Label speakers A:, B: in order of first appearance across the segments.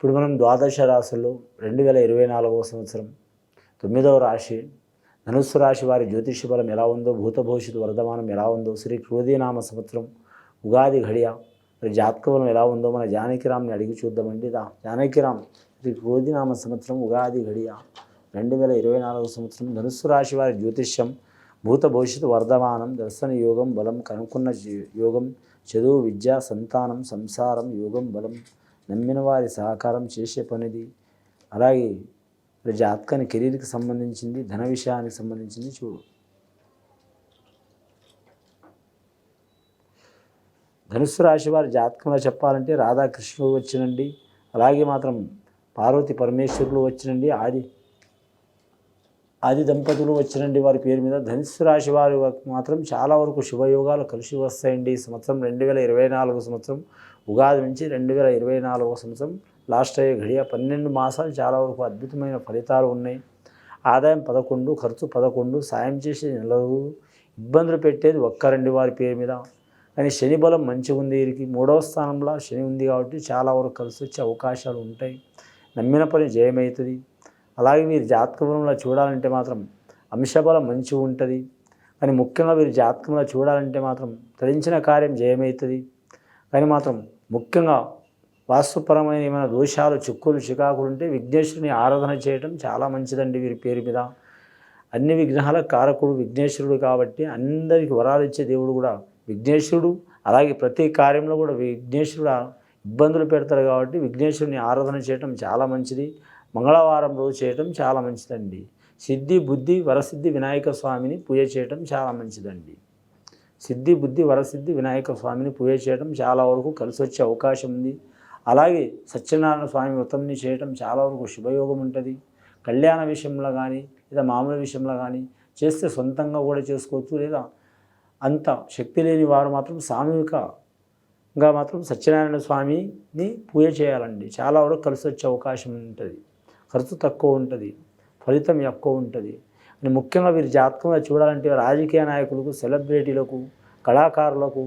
A: ఇప్పుడు మనం ద్వాదశ రాశుల్లో 2024వ సంవత్సరం 9వ రాశి ధనుస్సు రాశి వారి జ్యోతిష్య బలం ఎలా ఉందో, భూత భవిష్యత్తు వర్ధమానం ఎలా ఉందో, శ్రీ క్రోధీనామ సంవత్సరం ఉగాది ఘడియ మరి జాతక బలం ఎలా ఉందో మన జానకిరామ్ని అడిగి చూద్దామండి. జానకిరామ్, శ్రీ క్రోధీనామ సంవత్సరం ఉగాది ఘడియ 2024వ సంవత్సరం ధనుస్సు రాశి వారి జ్యోతిష్యం భూత భవిష్యత్తు వర్ధమానం, దర్శన యోగం, బలం, కనుక్కున్న యోగం, చదువు, విద్య, సంతానం, సంసారం, యోగం, బలం, నమ్మిన వారి సహకారం, చేసే పనిది, అలాగే జాతకానికి కెరీర్కి సంబంధించింది, ధన విషయానికి సంబంధించింది చూడు. ధనుస్సు రాశి వారి జాతకంలో చెప్పాలంటే రాధాకృష్ణుడు వచ్చినండి, అలాగే మాత్రం పార్వతి పరమేశ్వరులు వచ్చినండి, ఆది దంపతులు వచ్చినండి వారి పేరు మీద. ధనుస్సు రాశి వారి మాత్రం చాలా వరకు శుభయోగాలు కలిసి వస్తాయండి. ఈ సంవత్సరం 2024 సంవత్సరం ఉగాది నుంచి 2024 సంవత్సరం లాస్ట్ అయ్యే ఘడియ 12 మాసాలు చాలా వరకు అద్భుతమైన ఫలితాలు ఉన్నాయి. ఆదాయం 11, ఖర్చు 11, సాయం చేసే నెలలు, ఇబ్బందులు పెట్టేది ఒక్కరండి వారి పేరు మీద. కానీ శని బలం మంచిగా ఉంది, వీరికి 3వ స్థానంలో శని ఉంది కాబట్టి చాలా వరకు కలిసి వచ్చే అవకాశాలు ఉంటాయి. నమ్మిన పని జయమవుతుంది. అలాగే వీరి జాతక బలంలో చూడాలంటే మాత్రం అంశబలం మంచిగా ఉంటుంది. కానీ ముఖ్యంగా వీరి జాతకంలో చూడాలంటే మాత్రం తరించిన కార్యం జయమవుతుంది. కానీ మాత్రం ముఖ్యంగా వాస్తుపరమైన ఏమైనా దోషాలు, చిక్కులు, చికాకులు ఉంటే విఘ్నేశ్వరుని ఆరాధన చేయడం చాలా మంచిదండి వీరి పేరు మీద. అన్ని విఘ్నాల కారకుడు విఘ్నేశ్వరుడు కాబట్టి అందరికీ వరాలు ఇచ్చే దేవుడు కూడా విఘ్నేశ్వరుడు. అలాగే ప్రతి కార్యంలో కూడా విఘ్నేశ్వరుడు ఇబ్బందులు పెడతారు కాబట్టి విఘ్నేశ్వరుని ఆరాధన చేయడం చాలా మంచిది. మంగళవారం రోజు చేయటం చాలా మంచిదండి. సిద్ధి, బుద్ధి, వరసిద్ధి వినాయక స్వామిని పూజ చేయటం చాలా మంచిదండి. సిద్ధి, బుద్ధి, వరసిద్ధి వినాయక స్వామిని పూజ చేయడం చాలా వరకు కలిసి వచ్చే అవకాశం ఉంది. అలాగే సత్యనారాయణ స్వామి వ్రతంని చేయటం చాలా వరకు శుభయోగం ఉంటుంది. కళ్యాణ విషయంలో కానీ లేదా మామూలు విషయంలో కానీ చేస్తే సొంతంగా కూడా చేసుకోవచ్చు. లేదా అంత శక్తి లేని వారు మాత్రం సామూహికంగా మాత్రం సత్యనారాయణ స్వామిని పూజ చేయాలండి. చాలా వరకు కలిసి వచ్చే అవకాశం ఉంటుంది. ఖర్చు తక్కువ ఉంటుంది, ఫలితం ఎక్కువ ఉంటుంది. అని ముఖ్యంగా వీరి జాతకంగా చూడాలంటే రాజకీయ నాయకులకు, సెలబ్రిటీలకు, కళాకారులకు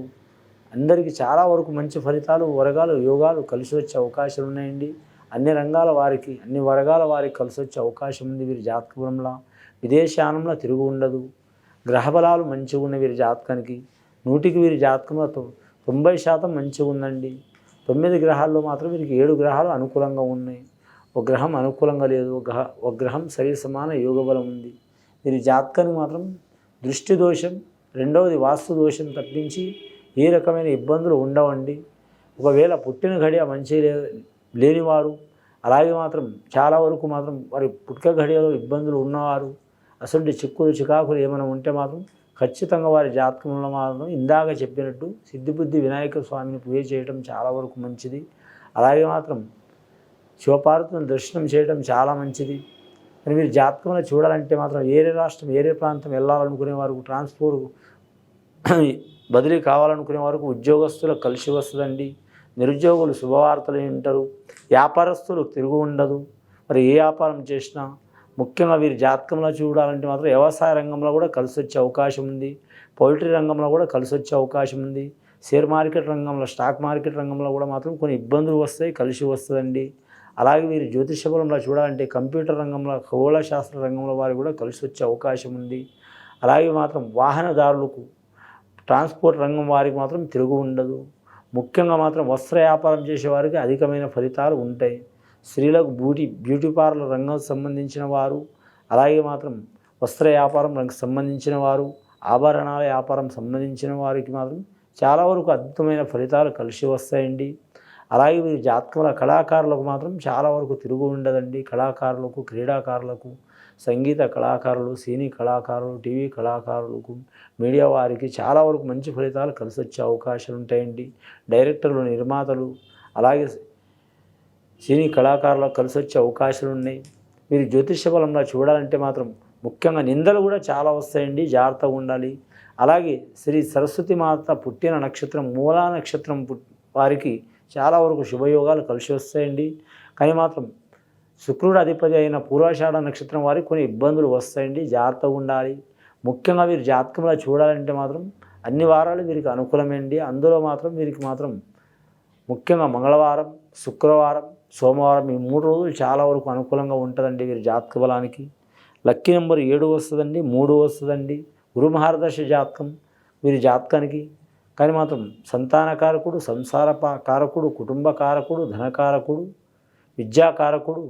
A: అందరికీ చాలా వరకు మంచి ఫలితాలు, వర్గాలు, యోగాలు కలిసి వచ్చే అవకాశాలు ఉన్నాయండి. అన్ని రంగాల వారికి, అన్ని వర్గాల వారికి కలిసి వచ్చే అవకాశం ఉంది వీరి జాతక బలంలో. విదేశానంలో తిరుగు ఉండదు. గ్రహబలాలు మంచిగా ఉన్న వీరి జాతకానికి 100కి వీరి జాతకంలో 90% మంచిగా ఉందండి. 9 గ్రహాల్లో మాత్రం వీరికి 7 గ్రహాలు అనుకూలంగా ఉన్నాయి. ఒక గ్రహం అనుకూలంగా లేదు. ఒక గ్రహం సరి సమాన యోగ బలం ఉంది. వీరి జాతకానికి మాత్రం దృష్టి దోషం, రెండవది వాస్తు దోషం తప్పించి ఏ రకమైన ఇబ్బందులు ఉండవండి. ఒకవేళ పుట్టిన ఘడియ మంచి లేనివారు, అలాగే మాత్రం చాలా వరకు మాత్రం వారి పుట్టుక ఘడియలో ఇబ్బందులు ఉన్నవారు, అసలు చిక్కులు చికాకులు ఏమైనా ఉంటే మాత్రం ఖచ్చితంగా వారి జాతకంలో మాత్రం ఇందాక చెప్పినట్టు సిద్ధిబుద్ధి వినాయక స్వామిని పూజ చేయడం చాలా వరకు మంచిది. అలాగే మాత్రం శివపార్వతులను దర్శనం చేయడం చాలా మంచిది. కానీ మీరు జాతకంలో చూడాలంటే మాత్రం వేరే రాష్ట్రం, వేరే ప్రాంతం వెళ్ళాలనుకునే వారికి, ట్రాన్స్పోర్ట్ బదిలీ కావాలనుకునే వారికి ఉద్యోగస్తులకు కలిసి వస్తుందండి. నిరుద్యోగులు శుభవార్తలు వింటారు. వ్యాపారస్తులు తిరుగు ఉండదు. మరి ఏ వ్యాపారం చేసినా ముఖ్యంగా వీరి జాతకంలో చూడాలంటే మాత్రం వ్యవసాయ రంగంలో కూడా కలిసి వచ్చే అవకాశం ఉంది. పౌల్ట్రీ రంగంలో కూడా కలిసి వచ్చే అవకాశం ఉంది. షేర్ మార్కెట్ రంగంలో, స్టాక్ మార్కెట్ రంగంలో కూడా మాత్రం కొన్ని ఇబ్బందులు వస్తాయి, కలిసి వస్తుందండి. అలాగే వీరు జ్యోతిష బలంలో చూడాలంటే కంప్యూటర్ రంగంలో, ఖగోళ శాస్త్ర రంగంలో వారు కూడా కలిసి వచ్చే అవకాశం ఉంది. అలాగే మాత్రం వాహనదారులకు, ట్రాన్స్పోర్ట్ రంగం వారికి మాత్రం తిరుగు ఉండదు. ముఖ్యంగా మాత్రం వస్త్ర వ్యాపారం చేసే వారికి అధికమైన ఫలితాలు ఉంటాయి. స్త్రీలకు బ్యూటీ పార్లర్ రంగం సంబంధించిన వారు, అలాగే మాత్రం వస్త్ర వ్యాపారం రంగం సంబంధించిన వారు, ఆభరణాల వ్యాపారం సంబంధించిన వారికి మాత్రం చాలా వరకు అద్భుతమైన ఫలితాలు కలిసి వస్తాయండి. అలాగే వీరి జాతకంలో కళాకారులకు మాత్రం చాలా వరకు తిరుగు ఉండదండి. కళాకారులకు, క్రీడాకారులకు, సంగీత కళాకారులు, సినీ కళాకారులు, టీవీ కళాకారులకు, మీడియా వారికి చాలా వరకు మంచి ఫలితాలు కలిసి వచ్చే అవకాశాలు ఉంటాయండి. డైరెక్టర్లు, నిర్మాతలు, అలాగే సినీ కళాకారులకు కలిసి వచ్చే అవకాశాలు ఉన్నాయి. మీరు జ్యోతిష బలంలో చూడాలంటే మాత్రం ముఖ్యంగా నిందలు కూడా చాలా వస్తాయండి, జాగ్రత్తగా ఉండాలి. అలాగే శ్రీ సరస్వతి మాత పుట్టిన నక్షత్రం మూలా నక్షత్రం వారికి చాలా వరకు శుభయోగాలు కలిసి వస్తాయండి. కానీ మాత్రం శుక్రుడు అధిపతి అయిన పూర్వాషాఢ నక్షత్రం వారికి కొన్ని ఇబ్బందులు వస్తాయండి, జాగ్రత్తగా ఉండాలి. ముఖ్యంగా వీరి జాతకంలో చూడాలంటే మాత్రం అన్ని వారాలు వీరికి అనుకూలమేండి. అందులో మాత్రం వీరికి మాత్రం ముఖ్యంగా మంగళవారం, శుక్రవారం, సోమవారం ఈ 3 రోజులు చాలా వరకు అనుకూలంగా ఉంటుందండి వీరి జాతక బలానికి. లక్కీ నెంబర్ 7 వస్తుందండి, 3 వస్తుందండి. గురు మహారదర్శ జాతకం వీరి జాతకానికి. కానీ మాత్రం సంతానకారకుడు, సంసార కారకుడు, కుటుంబ కారకుడు, ధనకారకుడు, విద్యాకారకుడు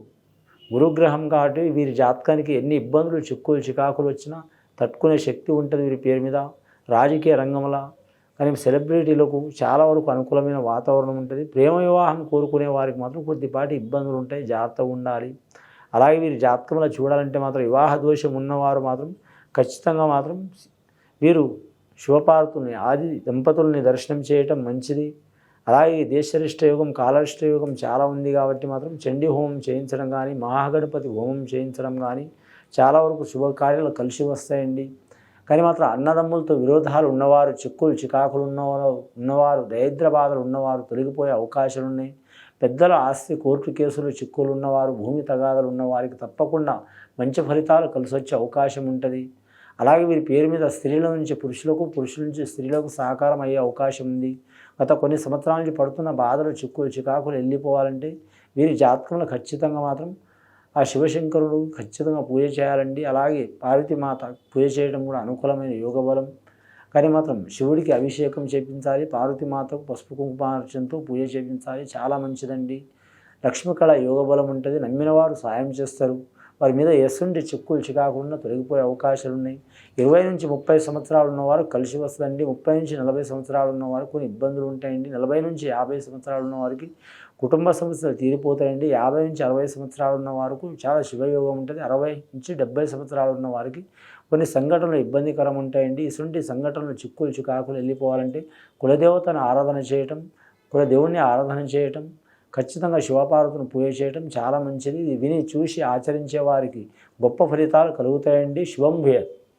A: గురుగ్రహం కాబట్టి వీరి జాతకానికి ఎన్ని ఇబ్బందులు, చిక్కులు, చికాకులు వచ్చినా తట్టుకునే శక్తి ఉంటుంది వీరి పేరు మీద. రాజకీయ రంగంలో కానీ సెలబ్రిటీలకు చాలా వరకు అనుకూలమైన వాతావరణం ఉంటుంది. ప్రేమ వివాహం కోరుకునే వారికి మాత్రం కొద్దిపాటి ఇబ్బందులు ఉంటాయి, జాగ్రత్తగా ఉండాలి. అలాగే వీరి జాతకంలో చూడాలంటే మాత్రం వివాహ దోషం ఉన్నవారు మాత్రం ఖచ్చితంగా మాత్రం వీరు శివపార్వతుల్ని ఆది దంపతుల్ని దర్శనం చేయటం మంచిది. అలాగే దేశరిష్ట యోగం, కాలరిష్ట యోగం చాలా ఉంది కాబట్టి మాత్రం చండీ హోమం చేయించడం కానీ, మహాగణపతి హోమం చేయించడం కానీ చాలా వరకు శుభకార్యాలు కలిసి వస్తాయండి. కానీ మాత్రం అన్నదమ్ములతో విరోధాలు ఉన్నవారు, చిక్కులు చికాకులు ఉన్నవారు, దరిద్ర బాధలు ఉన్నవారు తొలగిపోయే అవకాశాలు ఉన్నాయి. పెద్దల ఆస్తి, కోర్టు కేసులు, చిక్కులు ఉన్నవారు, భూమి తగాదాలు ఉన్నవారికి తప్పకుండా మంచి ఫలితాలు కలిసి వచ్చే అవకాశం ఉంటుంది. అలాగే వీరి పేరు మీద స్త్రీల నుంచి పురుషులకు, పురుషుల నుంచి స్త్రీలకు సహకారం అయ్యే అవకాశం ఉంది. గత కొన్ని సంవత్సరాల నుంచి పడుతున్న బాధలు, చిక్కులు చికాకులు వెళ్ళిపోవాలంటే వీరి జాతకంలో ఖచ్చితంగా మాత్రం ఆ శివశంకరుడు ఖచ్చితంగా పూజ చేయాలండి. అలాగే పార్వతీమాత పూజ చేయడం కూడా అనుకూలమైన యోగబలం. కానీ మాత్రం శివుడికి అభిషేకం చేయించాలి, పార్వతీమాతకు పసుపు కుంకుమార్చనతో పూజ చేయించాలి, చాలా మంచిదండి. లక్ష్మీకళ యోగబలం ఉంటుంది. నమ్మిన వారు సాయం చేస్తారు. వారి మీద ఎసుంటి చిక్కులు చికాకుండా తొలగిపోయే అవకాశాలు ఉన్నాయి. 20 నుంచి 30 సంవత్సరాలు ఉన్నవారు కలిసి వస్తుందండి. 30 నుంచి 40 సంవత్సరాలు ఉన్నవారు కొన్ని ఇబ్బందులు ఉంటాయండి. 40 నుంచి 50 సంవత్సరాలు ఉన్నవారికి కుటుంబ సమస్యలు తీరిపోతాయండి. 50 నుంచి 60 సంవత్సరాలు ఉన్న వారికి చాలా శుభయోగం ఉంటుంది. 60 నుంచి 70 సంవత్సరాలు ఉన్న వారికి కొన్ని సంఘటనలు ఇబ్బందికరం ఉంటాయండి. ఇటువంటి సంఘటనలు, చిక్కులు చికాకులు వెళ్ళిపోవాలంటే కులదేవతను ఆరాధన చేయటం, కులదేవుణ్ణి ఆరాధన చేయటం, ఖచ్చితంగా శివపార్వతిని పూజ చేయటం చాలా మంచిది. ఇది విని చూసి ఆచరించే వారికి గొప్ప ఫలితాలు కలుగుతాయండి. శుభం భూయాత్.